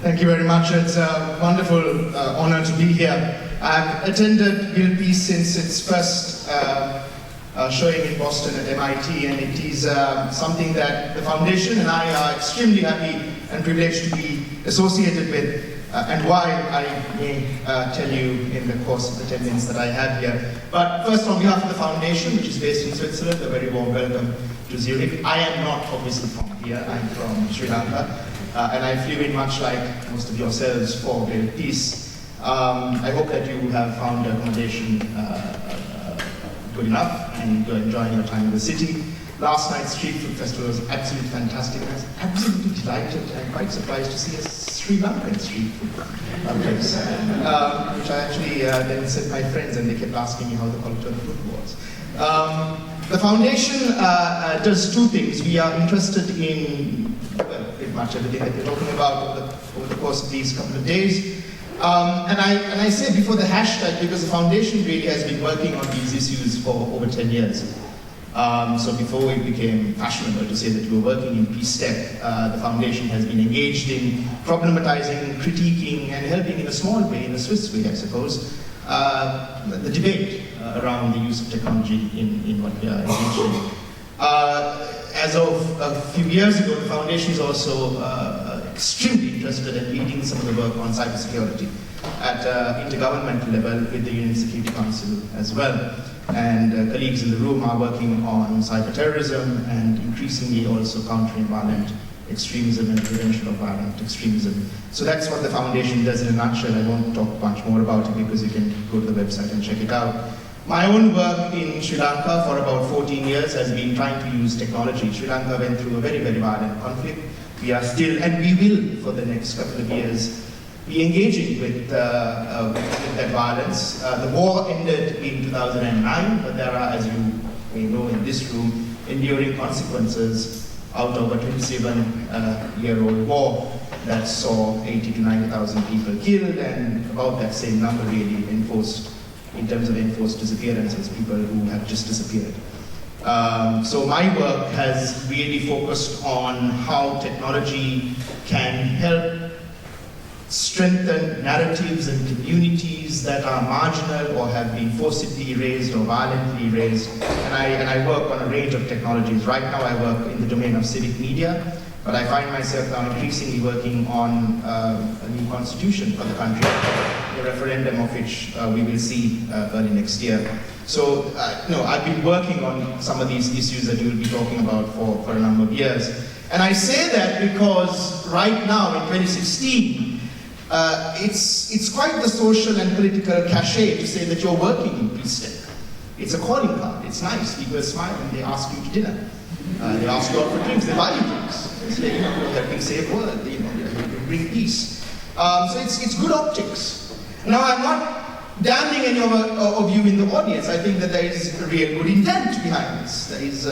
Thank you very much. It's a wonderful honor to be here. I've attended Build Peace since its first showing in Boston at MIT, and it is something that the foundation and I are extremely happy and privileged to be associated with, and why I may tell you in the course of the 10 minutes that I have here. But first, on behalf of the foundation, which is based in Switzerland, a very warm welcome to Zurich. I am not obviously from here, I'm from Sri Lanka, and I flew in much like most of yourselves for Build Peace. I hope that you have found accommodation good enough and you're enjoying your time in the city. Last night's street food festival was absolutely fantastic. I was absolutely delighted and quite surprised to see a Sri Lankan street food place, which I actually then sent my friends, and they kept asking me how the quality of the food was. The foundation does two things. We are interested in, well, pretty much everything that we're talking about over the course of these couple of days. And I say before the hashtag because the foundation really has been working on these issues for over 10 years. So before it became fashionable to say that we were working in peace tech, the foundation has been engaged in problematizing, critiquing, and helping in a small way, in a Swiss way, I suppose, the debate around the use of technology in what we are engaged in. As of a few years ago, the foundation is also extremely interested in leading some of the work on cybersecurity at intergovernmental level with the UN Security Council as well. And colleagues in the room are working on cyberterrorism and increasingly also countering violent extremism and prevention of violent extremism. So that's what the foundation does in a nutshell. I won't talk much more about it because you can go to the website and check it out. My own work in Sri Lanka for about 14 years has been trying to use technology. Sri Lanka went through a very, very violent conflict. We are still, and we will for the next couple of years, be engaging with that violence. The war ended in 2009, but there are, as you may know in this room, enduring consequences out of a 27-year-old war that saw 80 to 90,000 people killed, and about that same number really enforced, in terms of enforced disappearances, people who have just disappeared. So my work has really focused on how technology can help strengthen narratives and communities that are marginal or have been forcibly raised or violently raised. And I work on a range of technologies. Right now I work in the domain of civic media, but I find myself now increasingly working on a new constitution for the country, the referendum of which we will see early next year. So, I've been working on some of these issues that we will be talking about for a number of years. And I say that because right now in 2016, it's quite the social and political cachet to say that you're working in peace tech. It's a calling card, it's nice, people smile and they ask you to dinner. They ask you out for drinks, they buy you drinks. They say, you're helping save the world, you bring peace. So it's good optics. Now I'm not damning any of you in the audience. I think that there is a real good intent behind this. There's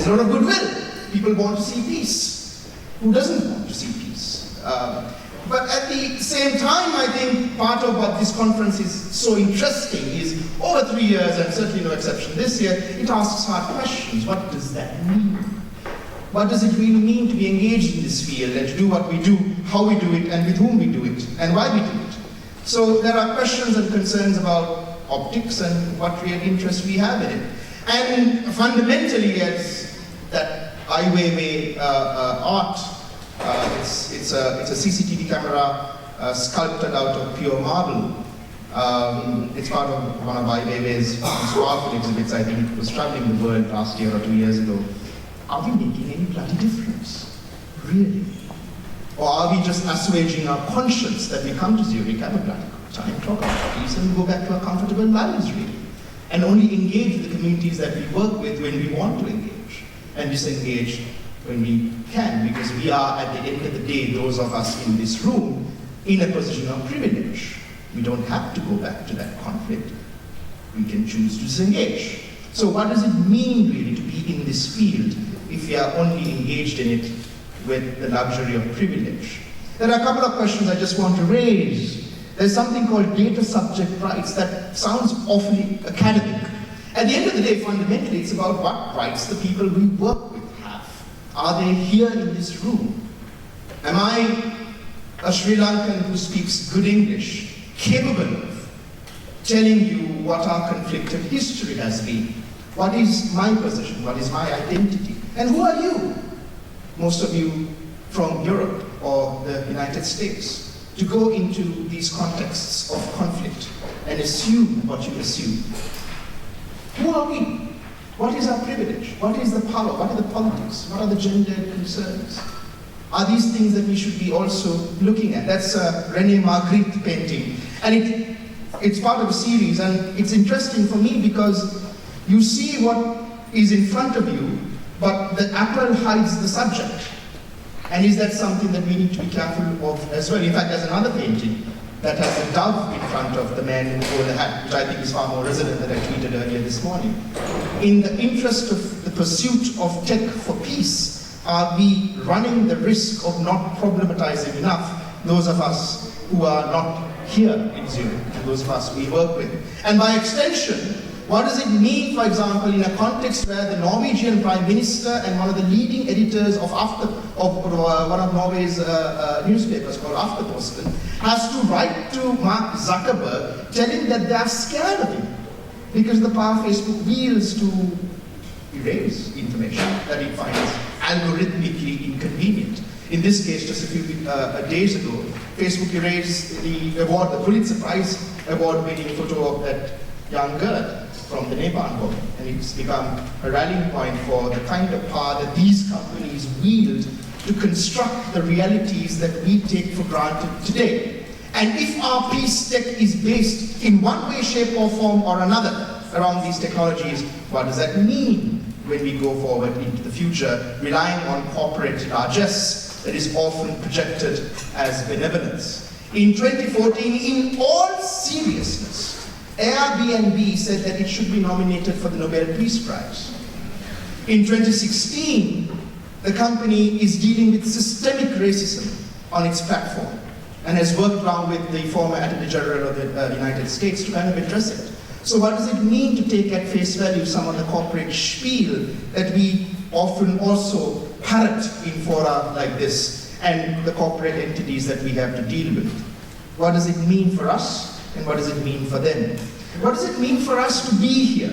a lot of goodwill. People want to see peace. Who doesn't want to see peace? But at the same time, I think part of what this conference is so interesting is, over 3 years, and certainly no exception this year, it asks hard questions. What does that mean? What does it really mean to be engaged in this field and to do what we do, how we do it, and with whom we do it, and why we do it? So there are questions and concerns about optics and what real interest we have in it. And fundamentally, it's that Ai Weiwei art. It's a CCTV camera sculpted out of pure marble. It's part of one of Ai Weiwei's most powerful exhibits. I think it was traveling the world last year or 2 years ago. Are we making any bloody difference? Really? Or are we just assuaging our conscience that we come to Zurich, have a bloody good time, talk about peace, and go back to our comfortable lives, really? And only engage with the communities that we work with when we want to engage, and disengage when we can, because we are, at the end of the day, those of us in this room, in a position of privilege. We don't have to go back to that conflict. We can choose to disengage. So what does it mean, really, to be in this field if we are only engaged in it with the luxury of privilege? There are a couple of questions I just want to raise. There's something called data subject rights that sounds awfully academic. At the end of the day, fundamentally, it's about what rights the people we work with have. Are they here in this room? Am I a Sri Lankan who speaks good English, capable of telling you what our conflicted history has been. What is my position? What is my identity? And who are you? Most of you from Europe or the United States, to go into these contexts of conflict and assume what you assume. Who are we? What is our privilege? What is the power? What are the politics? What are the gendered concerns? Are these things that we should be also looking at? That's a René Magritte painting. And it's part of a series, and it's interesting for me because you see what is in front of you, but the apple hides the subject. And is that something that we need to be careful of as well? In fact, there's another painting that has a dove in front of the man who wore the hat, which I think is far more resonant than I tweeted earlier this morning. In the interest of the pursuit of tech for peace, are we running the risk of not problematizing enough those of us who are not here in Zurich, and those of us we work with? And by extension, what does it mean, for example, in a context where the Norwegian Prime Minister and one of the leading editors of one of Norway's newspapers called Aftenposten has to write to Mark Zuckerberg telling that they are scared of him because the power Facebook wields to erase information that it finds algorithmically inconvenient. In this case, just a few days ago, Facebook erased the award, the Pulitzer Prize award-winning photo of that young girl from the Nepal home, and it's become a rallying point for the kind of power that these companies wield to construct the realities that we take for granted today. And if our peace tech is based in one way, shape, or form or another around these technologies, what does that mean when we go forward into the future, relying on corporate largesse that is often projected as benevolence? In 2014, in all seriousness, Airbnb said that it should be nominated for the Nobel Peace Prize. In 2016, the company is dealing with systemic racism on its platform and has worked around with the former Attorney General of the United States to kind of address it. So what does it mean to take at face value some of the corporate spiel that we often also parrot in fora like this and the corporate entities that we have to deal with? What does it mean for us? And what does it mean for them? What does it mean for us to be here?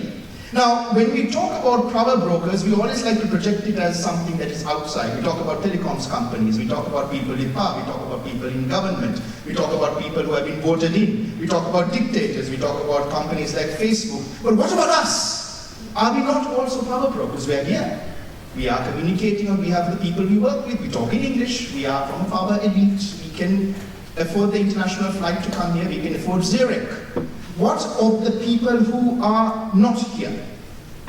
Now, when we talk about power brokers, we always like to project it as something that is outside. We talk about telecoms companies, we talk about people in power, we talk about people in government, we talk about people who have been voted in, we talk about dictators, we talk about companies like Facebook. But what about us? Are we not also power brokers? We are here. We are communicating on behalf of the people we work with. We talk in English. We are from a power elite. We can afford the international flight to come here, we can afford Zurich. What of the people who are not here?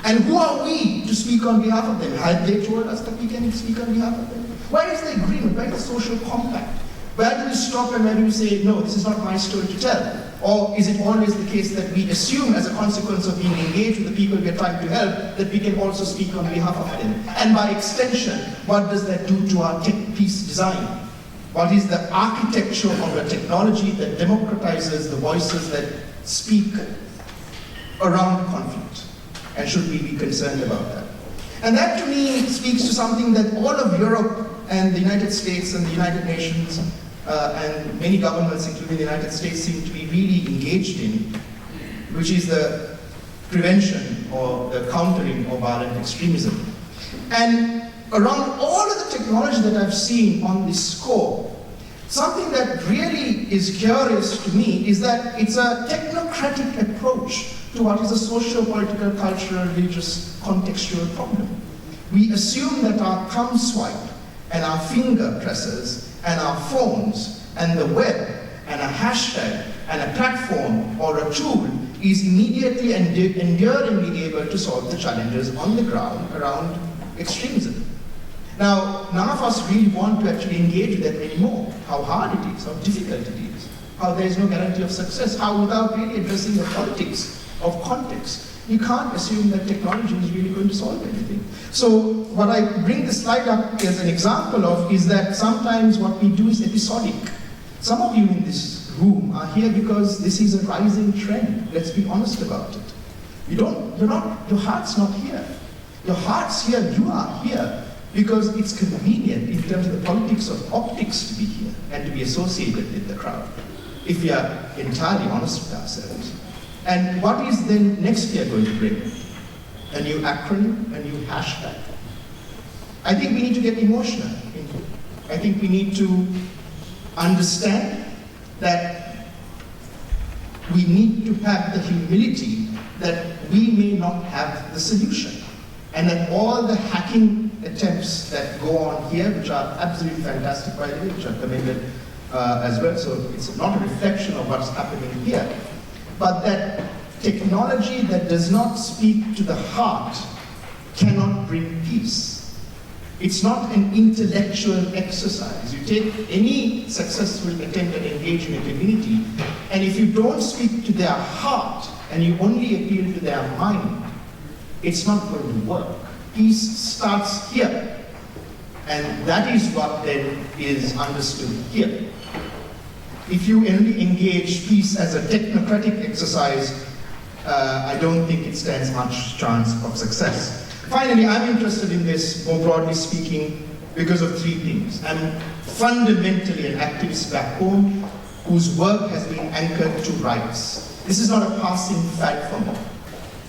And who are we to speak on behalf of them? Have they told us that we can speak on behalf of them? Where is the agreement? Where is the social compact? Where do we stop and where do we say, no, this is not my story to tell? Or is it always the case that we assume as a consequence of being engaged with the people we are trying to help, that we can also speak on behalf of them? And by extension, what does that do to our tech peace design? What is the architecture of a technology that democratizes the voices that speak around conflict? And should we be concerned about that? And that to me speaks to something that all of Europe and the United States and the United Nations and many governments, including the United States, seem to be really engaged in, which is the prevention or the countering of violent extremism. And around all of the technology that I've seen on this score, something that really is curious to me is that it's a technocratic approach to what is a socio-political, cultural, religious, contextual problem. We assume that our thumb swipe and our finger presses and our phones and the web and a hashtag and a platform or a tool is immediately and enduringly able to solve the challenges on the ground around extremism. Now, none of us really want to actually engage with that anymore. How hard it is, how difficult it is, how there is no guarantee of success, how without really addressing the politics of context, you can't assume that technology is really going to solve anything. So what I bring this slide up as an example of is that sometimes what we do is episodic. Some of you in this room are here because this is a rising trend. Let's be honest about it. Your heart's not here. Your heart's here, you are here because it's convenient in terms of the politics of optics to be here. and to be associated with the crowd, if we are entirely honest with ourselves. And what is then next year going to bring? A new acronym, a new hashtag. I think we need to get emotional. I think we need to understand that we need to have the humility that we may not have the solution. And that all the hacking attempts that go on here, which are absolutely fantastic by the way, which are commended as well, so it's not a reflection of what's happening here, but that technology that does not speak to the heart cannot bring peace. It's not an intellectual exercise. You take any successful attempt at engaging a community, and if you don't speak to their heart and you only appeal to their mind, it's not going to work. Peace starts here, and that is what then is understood here. If you only engage peace as a technocratic exercise, I don't think it stands much chance of success. Finally, I'm interested in this, more broadly speaking, because of three things. I'm fundamentally an activist back home whose work has been anchored to rights. This is not a passing fad for me.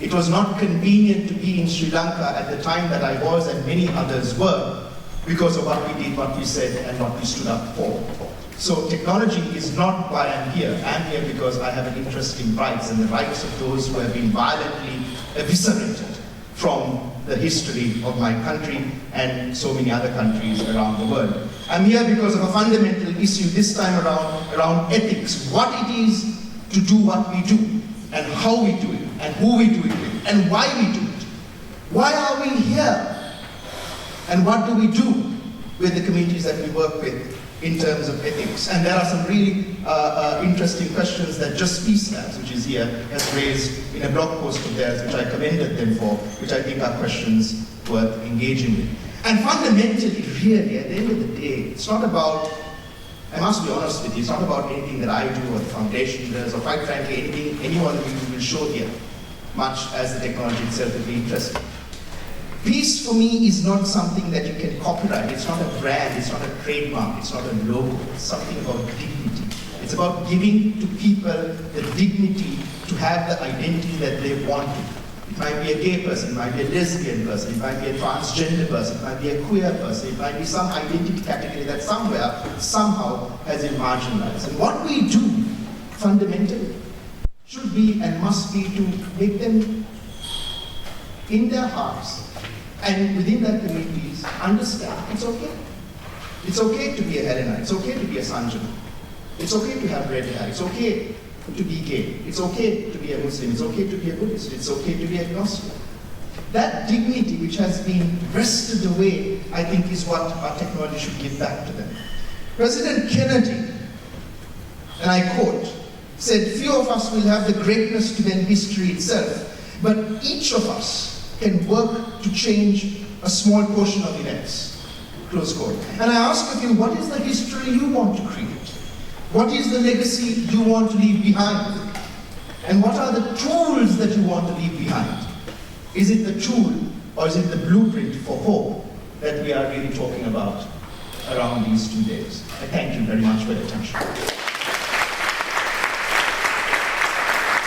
It was not convenient to be in Sri Lanka at the time that I was and many others were because of what we did, what we said, and what we stood up for. So technology is not why I'm here. I'm here because I have an interest in rights and the rights of those who have been violently eviscerated from the history of my country and so many other countries around the world. I'm here because of a fundamental issue this time around ethics, what it is to do what we do, and how we do it, and who we do it with, and why we do it. Why are we here? And what do we do with the communities that we work with in terms of ethics? And there are some really interesting questions that Just Peace Labs, which is here, has raised in a blog post of theirs, which I commended them for, which I think are questions worth engaging with. And fundamentally, really, at the end of the day, it's not about, I must be honest with you, it's not about anything that I do or the foundation does, or quite frankly, anything any one of you will show here, much as the technology itself will be interesting. Peace for me is not something that you can copyright. It's not a brand, it's not a trademark, it's not a logo. It's something about dignity. It's about giving to people the dignity to have the identity that they want to. It might be a gay person, it might be a lesbian person, it might be a transgender person, it might be a queer person, it might be some identity category that somewhere, somehow has been marginalized. And what we do, fundamentally, should be and must be to make them, in their hearts, and within their communities, understand it's okay. It's okay to be a Helena. It's okay to be a Sanjana. It's okay to have red hair. It's okay to be gay. It's okay to be a Muslim. It's okay to be a Buddhist. It's okay to be agnostic. That dignity which has been wrested away, I think, is what our technology should give back to them. President Kennedy, and I quote, said, "Few of us will have the greatness to bend history itself, but each of us can work to change a small portion of events." Close quote. And I ask of you, what is the history you want to create? What is the legacy you want to leave behind? And what are the tools that you want to leave behind? Is it the tool or is it the blueprint for hope that we are really talking about around these 2 days? I thank you very much for your attention.